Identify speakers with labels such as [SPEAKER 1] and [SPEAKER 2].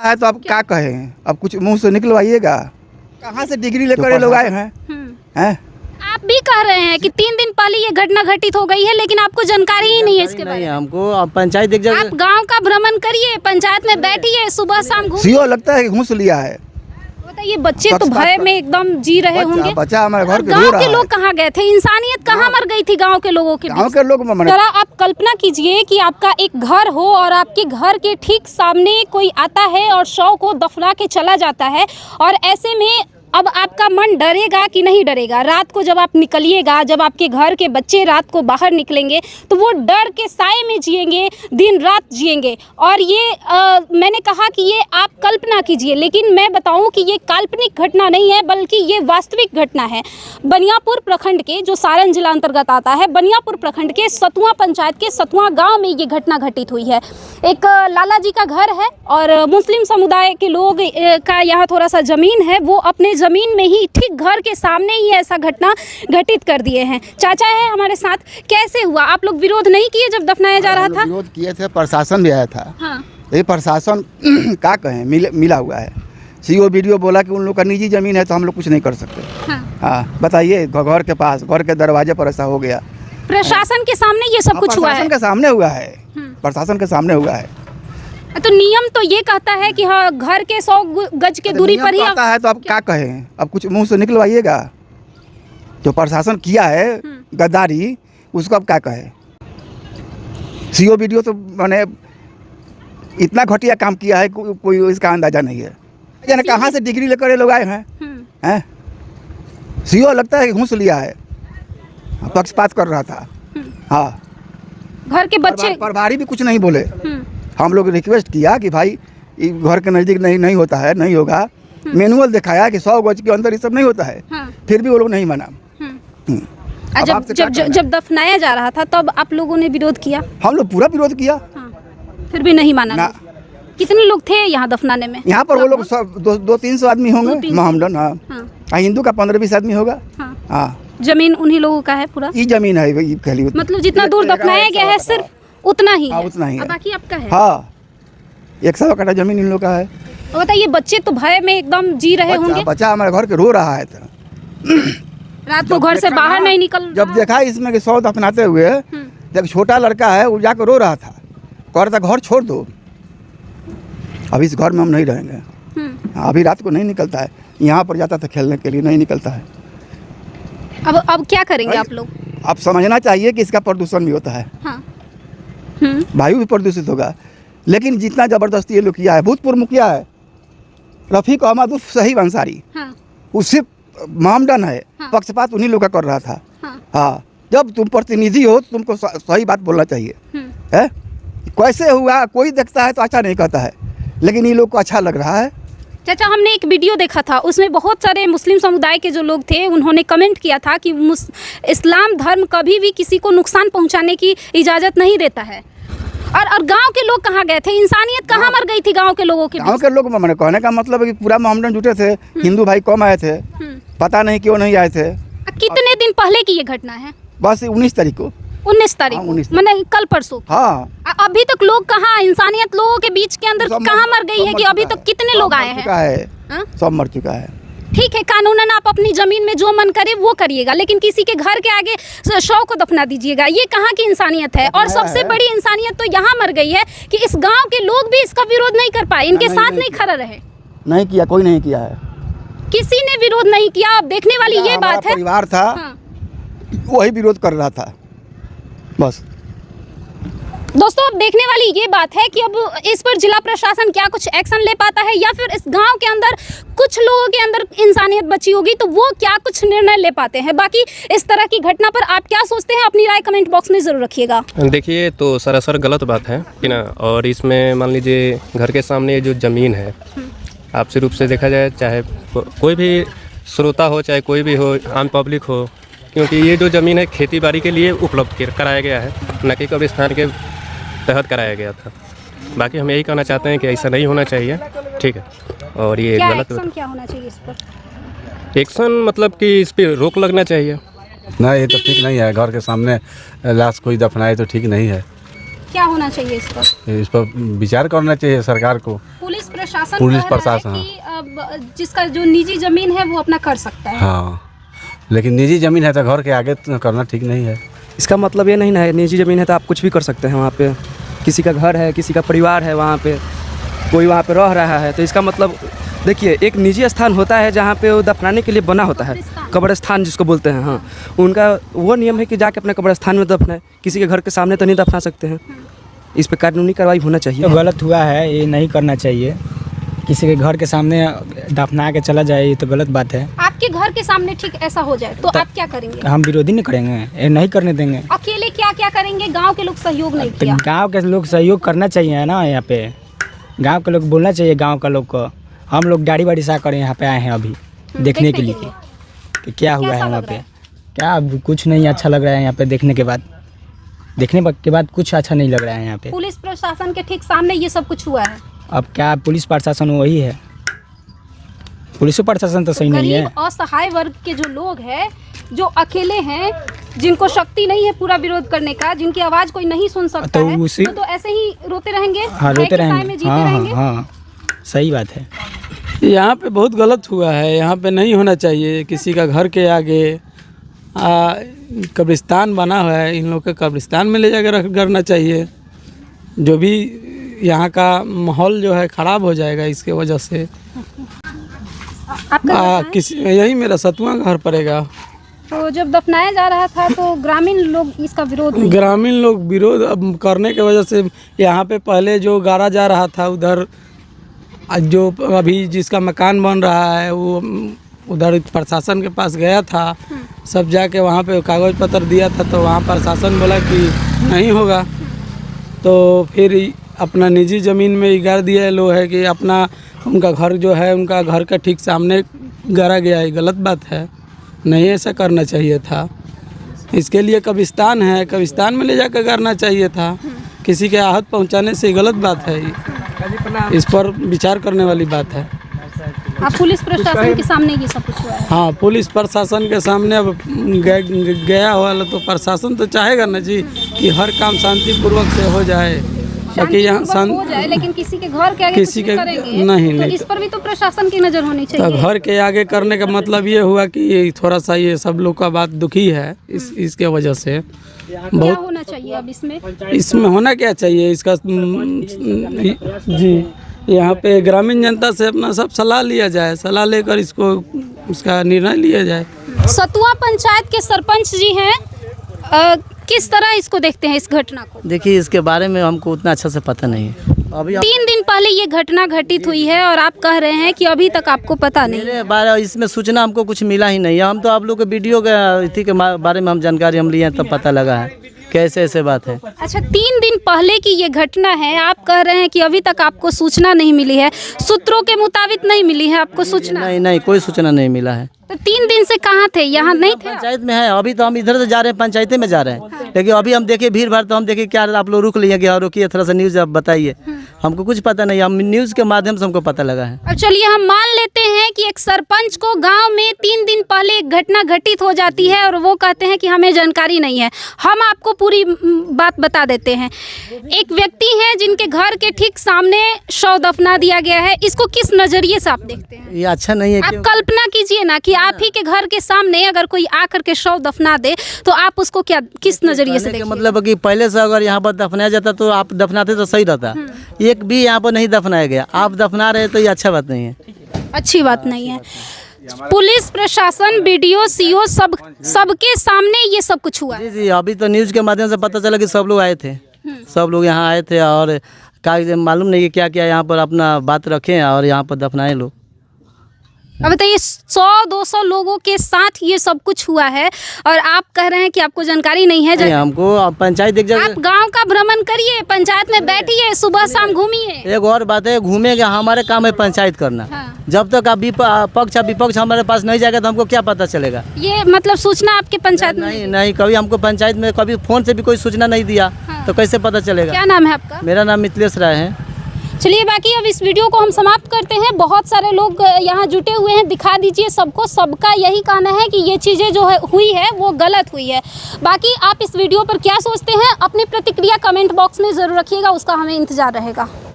[SPEAKER 1] है तो आप क्या कहें, अब कुछ मुंह से निकलवाइएगा। कहाँ से डिग्री लेकर लोग आए हैं? हैं?
[SPEAKER 2] आप भी कह रहे हैं कि 3 दिन पहले ये घटना घटित हो गई है, लेकिन आपको जानकारी ही नहीं है इसके बारे में।
[SPEAKER 3] हमको आप पंचायत देख
[SPEAKER 2] आप गांव का भ्रमण करिए, पंचायत में बैठिए, सुबह शाम घूमिए।
[SPEAKER 1] सीओ लगता है कि घूस लिया है।
[SPEAKER 2] बताइए, बच्चे तो भय में एकदम जी रहे होंगे।
[SPEAKER 1] बच्चा हमारे घर
[SPEAKER 2] गांव के लोग कहाँ गए थे? इंसानियत कहाँ मर गई थी गांव के लोगों के?
[SPEAKER 1] गांव के लोग
[SPEAKER 2] जरा आप कल्पना कीजिए कि आपका एक घर हो और आपके घर के ठीक सामने कोई आता है और शव को दफना के चला जाता है, और ऐसे में अब आपका मन डरेगा कि नहीं डरेगा? रात को जब आप निकलिएगा, जब आपके घर के बच्चे रात को बाहर निकलेंगे तो वो डर के साए में जिएंगे, दिन रात जिएंगे। और ये मैंने कहा कि ये आप कल्पना कीजिए, लेकिन मैं बताऊं कि ये काल्पनिक घटना नहीं है, बल्कि ये वास्तविक घटना है। बनियापुर प्रखंड के, जो सारण जिला अंतर्गत आता है, बनियापुर प्रखंड के सतुआ पंचायत के सतुआ गाँव में ये घटना घटित हुई है। एक लाला जी का घर है और मुस्लिम समुदाय के लोग का यहाँ थोड़ा सा ज़मीन है, वो अपने ज़मीन में ही ठीक घर के सामने ही ऐसा घटना घटित कर दिए हैं। चाचा है हमारे साथ, कैसे हुआ? आप लोग विरोध नहीं किए जब दफनाया जा रहा था?
[SPEAKER 1] विरोध किए थे, प्रशासन भी आया था।
[SPEAKER 2] हाँ।
[SPEAKER 1] ये प्रशासन क्या कहें, मिला हुआ है। सीओ वीडियो बोला कि उन लोग का निजी ज़मीन है तो हम लोग कुछ नहीं कर सकते। हाँ, बताइए, घर के पास, घर के दरवाजे पर ऐसा हो गया।
[SPEAKER 2] प्रशासन के सामने ये सब कुछ हुआ है?
[SPEAKER 1] प्रशासन के सामने हुआ है, प्रशासन के सामने हुआ है।
[SPEAKER 2] तो नियम तो ये कहता है कि हाँ, घर के 100 गज के दूरी पर ही
[SPEAKER 1] आता है, तो आप क्या कहें, अब कुछ मुंह से निकलवाइएगा। जो प्रशासन किया है गद्दारी, उसको अब क्या कहें। सीओ वीडियो तो मैंने इतना घटिया काम किया है, कोई इसका अंदाजा नहीं है। यानी कहाँ से डिग्री लेकर ये लोग आए हैं? सीओ लगता है कि घूस लिया है, पक्षपात कर रहा था। हाँ,
[SPEAKER 2] घर के बच्चे
[SPEAKER 1] प्रभारी भी कुछ नहीं बोले। हम लोग रिक्वेस्ट किया कि भाई घर के नज़दीक नहीं होता है, नहीं होगा। मैनुअल दिखाया कि 100 गज के अंदर ये सब नहीं होता है, फिर भी वो लोग नहीं माना।
[SPEAKER 2] जब दफनाया जा रहा था तब आप लोगों ने विरोध किया?
[SPEAKER 1] हम लोग पूरा विरोध किया,
[SPEAKER 2] फिर भी नहीं माना। कितने लोग थे यहाँ दफनाने में? यहाँ
[SPEAKER 1] पर वो लोग सब 200-300 आदमी होंगे मोहम्मदन। हाँ, हिंदू का 15-20 आदमी होगा। हाँ,
[SPEAKER 2] जमीन उन्हीं लोगों का है पूरा?
[SPEAKER 1] ये जमीन है,
[SPEAKER 2] मतलब जितना दूर दफनाया गया है सिर्फ उतना ही है?
[SPEAKER 1] उतना ही है, बाकी
[SPEAKER 2] आपका है?
[SPEAKER 1] हाँ, 100 कट्ठा जमीन इन लोग का है।
[SPEAKER 2] बताइए, बच्चे तो भय में एकदम जी रहे होंगे।
[SPEAKER 1] बच्चा हमारे घर के रो रहा है था।
[SPEAKER 2] रात को घर से बाहर नहीं निकल।
[SPEAKER 1] जब देखा इसमें कि 100 दफनाते हुए, जब छोटा लड़का है वो जाकर रो रहा था, कह रहा था घर छोड़ दो, अब इस घर में हम नहीं रहेंगे। अभी रात को नहीं निकलता है, यहाँ पर जाता था खेलने के लिए, नहीं निकलता है।
[SPEAKER 2] अब क्या करेंगे आप लोग?
[SPEAKER 1] अब समझना चाहिए कि इसका प्रदूषण भी होता है। हाँ। वायु भी प्रदूषित होगा, लेकिन जितना ज़बरदस्ती ये लोग किया है। भूतपूर्व मुखिया है रफ़ीक अहमद उर्फ सहीब अंसारी, उससे मामडन है। पक्षपात उन्हीं लोग का कर रहा था। हाँ, जब तुम प्रतिनिधि हो तो तुमको सही बात बोलना चाहिए। है कैसे हुआ, कोई देखता है तो अच्छा नहीं कहता है, लेकिन ये लोग को अच्छा लग रहा है।
[SPEAKER 2] चाचा, हमने एक वीडियो देखा था, उसमें बहुत सारे मुस्लिम समुदाय के जो लोग थे उन्होंने कमेंट किया था कि इस्लाम धर्म कभी भी किसी को नुकसान पहुंचाने की इजाज़त नहीं देता है। और गांव के लोग कहाँ गए थे? इंसानियत कहाँ मर गई थी गांव के लोगों की?
[SPEAKER 1] गांव के लोग, मैंने कहने का मतलब है कि पूरा मोहम्मदन जुटे थे, हिंदू भाई कम आए थे, पता नहीं क्यों नहीं आए थे।
[SPEAKER 2] कितने दिन पहले की ये घटना है?
[SPEAKER 1] बस 19 तारीख को।
[SPEAKER 2] 19 तारीख मैंने कल परसों।
[SPEAKER 1] हाँ,
[SPEAKER 2] अभी तक लोग कहाँ, इंसानियत लोगों के बीच के अंदर कहाँ मर गई है कि अभी तक कितने लोग आए हैं?
[SPEAKER 1] सब मर चुका है।
[SPEAKER 2] ठीक है, कानूनन आप अपनी जमीन में जो मन करे वो करिएगा, लेकिन किसी के घर के आगे शव को दफना दीजिएगा, ये कहाँ की इंसानियत है? और सबसे बड़ी इंसानियत तो यहाँ मर गई है कि इस गाँव के लोग भी इसका विरोध नहीं कर पाए, इनके साथ नहीं खड़ा रहे।
[SPEAKER 1] नहीं किया, कोई नहीं किया है,
[SPEAKER 2] किसी ने विरोध नहीं किया। अब देखने वाली ये बात है,
[SPEAKER 1] परिवार था वही विरोध कर रहा था बस।
[SPEAKER 2] दोस्तों, अब देखने वाली ये बात है कि अब इस पर जिला प्रशासन क्या कुछ एक्शन ले पाता है, या फिर इस गांव के अंदर कुछ लोगों के अंदर इंसानियत बची होगी तो वो क्या कुछ निर्णय ले पाते हैं। बाकी इस तरह की घटना पर आप क्या सोचते हैं, अपनी राय कमेंट बॉक्स में ज़रूर रखिएगा।
[SPEAKER 4] देखिए, तो सरासर गलत बात है कि ना। और इसमें मान लीजिए घर के सामने जो ज़मीन है, आपसी रूप से देखा जाए, चाहे कोई भी श्रोता हो, चाहे कोई भी हो, आम पब्लिक हो, क्योंकि ये जो ज़मीन है खेती बाड़ी के लिए उपलब्ध कराया गया है, न कि कब्रिस्तान के तहत कराया गया था। बाकी हम यही कहना चाहते हैं कि ऐसा नहीं होना चाहिए, ठीक है। और ये गलत
[SPEAKER 2] क्या होना चाहिए इस पर?
[SPEAKER 4] एक्शन मतलब कि इस पर रोक लगना चाहिए।
[SPEAKER 3] नहीं, ये तो ठीक नहीं है। घर के सामने लाश कोई दफनाए तो ठीक नहीं है।
[SPEAKER 2] क्या होना चाहिए इस पर?
[SPEAKER 3] विचार करना चाहिए सरकार को।
[SPEAKER 2] पुलिस प्रशासन
[SPEAKER 3] पुलिस
[SPEAKER 2] कह रहा
[SPEAKER 3] प्रशासन,
[SPEAKER 2] है कि अब जिसका जो निजी जमीन है वो अपना कर सकता है।
[SPEAKER 3] हाँ, लेकिन निजी ज़मीन है तो घर के आगे तो करना ठीक नहीं है।
[SPEAKER 5] इसका मतलब ये नहीं ना है निजी ज़मीन है तो आप कुछ भी कर सकते हैं वहाँ पे। किसी का घर है, किसी का परिवार है, वहाँ पे कोई वहाँ पे रह रहा है, तो इसका मतलब देखिए एक निजी स्थान होता है जहाँ पे वो दफनाने के लिए बना होता है, कब्रिस्तान जिसको बोलते हैं। हाँ, उनका वो नियम है कि जाके अपने कब्रिस्तान में दफनाए, किसी के घर के सामने तो नहीं दफना सकते हैं। इस पे कानूनी कार्रवाई होना चाहिए।
[SPEAKER 6] तो गलत हुआ है, ये नहीं करना चाहिए। किसी के घर के सामने दफना के चला जाए, ये तो गलत बात है।
[SPEAKER 2] आपके घर के सामने ठीक ऐसा हो जाए तो आप क्या करेंगे?
[SPEAKER 6] हम विरोधी नहीं करेंगे, ये नहीं करने देंगे।
[SPEAKER 2] अकेले क्या क्या करेंगे? गांव के लोग सहयोग नहीं
[SPEAKER 6] तो
[SPEAKER 2] किया।
[SPEAKER 6] गांव के लोग सहयोग करना चाहिए ना, यहाँ पे गांव के लोग बोलना चाहिए, गांव का लोग को। हम लोग गाड़ी वाड़ी सा करें, यहाँ पे आए हैं अभी देखने के लिए कि क्या हुआ है वहाँ पे। क्या अब कुछ नहीं अच्छा लग रहा है यहाँ पे देखने के बाद कुछ अच्छा नहीं लग रहा है यहाँ पे।
[SPEAKER 2] पुलिस प्रशासन के ठीक सामने ये सब कुछ हुआ है।
[SPEAKER 6] अब क्या पुलिस प्रशासन वही है, पुलिस प्रशासन तो सही नहीं है।
[SPEAKER 2] गरीब असहाय वर्ग के जो लोग हैं, जो अकेले हैं, जिनको शक्ति नहीं है पूरा विरोध करने का, जिनकी आवाज कोई नहीं सुन सकता
[SPEAKER 6] तो
[SPEAKER 2] है,
[SPEAKER 6] उसी-
[SPEAKER 2] तो ऐसे ही रोते रहेंगे।
[SPEAKER 6] हाँ, रोते
[SPEAKER 2] भय के साए में
[SPEAKER 6] रहेंगे।
[SPEAKER 2] जीते
[SPEAKER 6] हाँ
[SPEAKER 2] रहेंगे।
[SPEAKER 6] हाँ हाँ, सही बात है।
[SPEAKER 7] यहाँ पे बहुत गलत हुआ है, यहाँ पे नहीं होना चाहिए। किसी का घर के आगे कब्रिस्तान बना हुआ है, इन लोग के कब्रिस्तान में ले जाकर रख करना चाहिए। जो भी यहाँ का माहौल जो है ख़राब हो जाएगा इसके वजह से।
[SPEAKER 2] आपका बताएं?
[SPEAKER 7] किसी यही मेरा 7वां घर पड़ेगा।
[SPEAKER 2] तो जब दफनाया जा रहा था तो ग्रामीण लोग इसका विरोध नहीं।
[SPEAKER 7] ग्रामीण लोग विरोध अब करने के वजह से यहाँ पे पहले जो गाड़ा जा रहा था उधर, जो अभी जिसका मकान बन रहा है वो उधर प्रशासन के पास गया था, सब जाके वहाँ पे कागज़ पत्र दिया था, तो वहाँ प्रशासन बोला कि नहीं होगा। तो फिर अपना निजी ज़मीन में ही गाड़ दिया लोग है कि अपना उनका घर जो है उनका घर के ठीक सामने गाड़ा गया है। गलत बात है, नहीं ऐसा करना चाहिए था। इसके लिए कब्रिस्तान है, कब्रिस्तान में ले जाकर गाड़ना चाहिए था। किसी के आहत पहुंचाने से गलत बात है, इस पर विचार करने वाली बात है।
[SPEAKER 2] अब पुलिस प्रशासन के सामने ये सब कुछ हुआ है।
[SPEAKER 7] हाँ, पुलिस प्रशासन के सामने अब गया हुआ तो प्रशासन तो चाहेगा ना जी कि हर काम शांतिपूर्वक से हो जाए, ताकि यहाँ
[SPEAKER 2] हो जाए, लेकिन किसी के घर के आगे
[SPEAKER 7] किसी
[SPEAKER 2] कुछ भी
[SPEAKER 7] के
[SPEAKER 2] करेंगे
[SPEAKER 7] नहीं
[SPEAKER 2] तो
[SPEAKER 7] नहीं
[SPEAKER 2] इस पर भी तो प्रशासन की नजर होनी
[SPEAKER 7] तो
[SPEAKER 2] चाहिए।
[SPEAKER 7] घर के आगे करने का मतलब ये हुआ कि ये थोड़ा सा ये सब लोग का बात दुखी है इसके वजह से।
[SPEAKER 2] क्या होना चाहिए अब
[SPEAKER 7] इसमें होना क्या चाहिए इसका जी, यहाँ पे ग्रामीण जनता से अपना सब सलाह लिया जाए, सलाह लेकर इसको उसका निर्णय लिया जाए।
[SPEAKER 2] सतुआ पंचायत के सरपंच जी हैं, किस तरह इसको देखते हैं इस घटना को?
[SPEAKER 8] देखिए, इसके बारे में हमको उतना अच्छा से पता नहीं है। अभी
[SPEAKER 2] 3 दिन पहले ये घटना घटित हुई है और आप कह रहे हैं कि अभी तक आपको पता नहीं।
[SPEAKER 8] मेरे बारे इसमें सूचना हमको कुछ मिला ही नहीं है। हम तो आप लोग के वीडियो के इसी के बारे में हम जानकारी हम लिए हैं, तब पता लगा है कैसे ऐसे बात है।
[SPEAKER 2] अच्छा, 3 दिन पहले की ये घटना है, आप कह रहे हैं कि अभी तक आपको सूचना नहीं मिली है। सूत्रों के मुताबिक नहीं मिली है आपको सूचना?
[SPEAKER 8] नहीं नहीं, कोई सूचना नहीं मिला है।
[SPEAKER 2] तो 3 दिन से कहाँ थे? यहाँ नहीं थे?
[SPEAKER 8] पंचायत में है, अभी तो हम इधर से जा रहे हैं, पंचायते में जा रहे हैं। लेकिन अभी हम देखे भीड़ भाड़, तो हम देखे क्या आप लोग रुक लिए, क्या रुकिए थोड़ा सा न्यूज़ आप बताइए। हमको कुछ पता नहीं, हम न्यूज़ के माध्यम से हमको पता लगा है।
[SPEAKER 2] अब चलिए हम मान लेते हैं कि एक सरपंच को गांव में 3 दिन पहले एक घटना घटित हो जाती है और वो कहते हैं कि हमें जानकारी नहीं है। हम आपको पूरी बात बता देते हैं। एक व्यक्ति है जिनके घर के ठीक सामने शव दफना दिया गया है, इसको किस नजरिए से आप देखते हैं?
[SPEAKER 8] ये अच्छा नहीं है।
[SPEAKER 2] आप कल्पना कीजिए ना कि आप ही के घर के सामने अगर कोई आकर के शव दफना दे तो आप उसको क्या किस नजरिए से देखिए?
[SPEAKER 8] मतलब कि पहले से अगर यहाँ पर दफनाया जाता तो आप दफनाते तो सही रहता। एक भी यहाँ पर नहीं दफनाया गया, आप दफना रहे तो ये अच्छा बात नहीं है।
[SPEAKER 2] अच्छी बात नहीं है। पुलिस प्रशासन, BDO, CO सबके सामने ये सब कुछ हुआ है।
[SPEAKER 8] जी जी, अभी तो न्यूज़ के माध्यम से पता चला कि सब लोग आए थे, सब लोग यहाँ आए थे और कागज मालूम नहीं कि क्या क्या यहाँ पर अपना बात रखें और यहाँ पर दफनाए लोग।
[SPEAKER 2] अब बताइए, 100-200 लोगों के साथ ये सब कुछ हुआ है और आप कह रहे हैं कि आपको जानकारी नहीं है।
[SPEAKER 8] हमको पंचायत एक
[SPEAKER 2] आप
[SPEAKER 8] जगह,
[SPEAKER 2] गांव का भ्रमण करिए, पंचायत में बैठिए, सुबह शाम घूमिए।
[SPEAKER 8] एक और बात है, घूमेंगे, हमारे काम है पंचायत करना।
[SPEAKER 2] हाँ।
[SPEAKER 8] जब तक आप पक्ष विपक्ष हमारे पास नहीं जाएगा तो हमको क्या पता चलेगा?
[SPEAKER 2] ये मतलब सूचना आपके पंचायत में
[SPEAKER 8] नहीं नहीं, कभी हमको पंचायत में कभी फोन से भी कोई सूचना नहीं दिया।
[SPEAKER 2] हाँ।
[SPEAKER 8] तो कैसे पता चलेगा?
[SPEAKER 2] क्या नाम है आपका?
[SPEAKER 8] मेरा नाम मिथिलेश राय है।
[SPEAKER 2] चलिए, बाकी अब इस वीडियो को हम समाप्त करते हैं। बहुत सारे लोग यहाँ जुटे हुए हैं, दिखा दीजिए सबको। सबका यही कहना है कि ये चीज़ें जो है हुई है वो गलत हुई है। बाकी आप इस वीडियो पर क्या सोचते हैं, अपनी प्रतिक्रिया कमेंट बॉक्स में ज़रूर रखिएगा, उसका हमें इंतज़ार रहेगा।